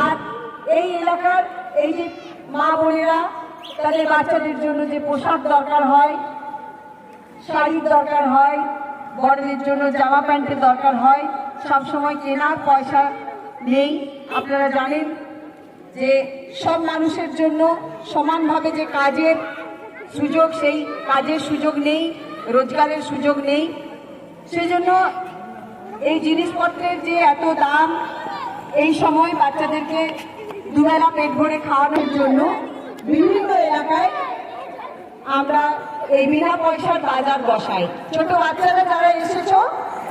আর এই এলাকার এই যে মা বোনেরা তাদের বাচ্চাদের জন্য যে পোশাক দরকার হয়, শাড়ির দরকার হয়, বড়দের জন্য জামা প্যান্টের দরকার হয়, সব সময় কেনার পয়সা নেই। আপনারা জানেন যে সব মানুষের জন্য সমানভাবে যে কাজের সুযোগ, সেই কাজের সুযোগ নেই, রোজগারের সুযোগ নেই। সেজন্য এই জিনিসপত্রের যে এত দাম, এই সময় বাচ্চাদেরকে দুবেলা পেট ভরে খাওয়ানোর জন্য বিভিন্ন এলাকায় আমরা এই বিনা পয়সার বাজার বসাই। ছোট বাচ্চারা যারা এসেছো,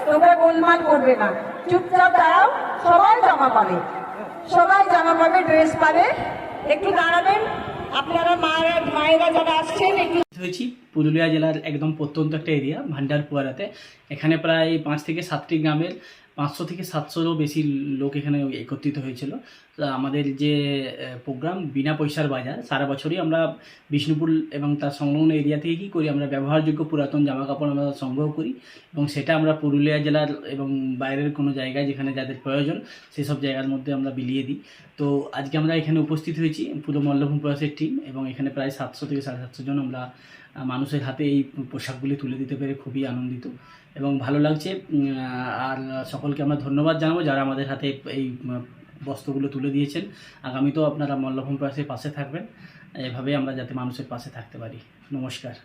তোমরা গোলমাল করবে না, চুপচাপ দাঁড়াও। সবাই জামা পাবে, সবাই জামা পাবে, ড্রেস পাবে। একটু দাঁড়াবেন আপনারা, মায়েরা যারা আসছেন একটু। হয়েছি পুরুলিয়া জেলার একদম প্রত্যন্ত একটা এরিয়া ভান্ডারপুয়ারাতে। এখানে প্রায় 5 থেকে 7টি গ্রামের 500 থেকে 700রও বেশি লোক এখানে একত্রিত হয়েছিল। আমাদের যে প্রোগ্রাম বিনা পয়সার বাজার, সারা বছরই আমরা বিষ্ণুপুর এবং তার সংলগ্ন এরিয়া থেকে কী করি, আমরা ব্যবহারযোগ্য পুরাতন জামা কাপড় আমরা সংগ্রহ করি এবং সেটা আমরা পুরুলিয়া জেলার এবং বাইরের কোনো জায়গায় যেখানে যাদের প্রয়োজন সেসব জায়গার মধ্যে আমরা বিলিয়ে দিই। তো আজকে আমরা এখানে উপস্থিত হয়েছি পুরো মল্লভূম প্রয়াসের টিম, এবং এখানে প্রায় 700 থেকে 750 জন আমরা মানুষের হাতে এই পোশাকগুলি তুলে দিতে পেরে খুবই আনন্দিত এবং ভালো লাগছে। আর সকলকে আমরা ধন্যবাদ জানাবো যারা আমাদের হাতে এই বস্ত্রগুলো তুলে দিয়েছেন। আগামীতেও আপনারা মল্লভূম প্রয়াসের পাশে থাকবেন, এভাবেই আমরা যাতে মানুষের পাশে থাকতে পারি। নমস্কার।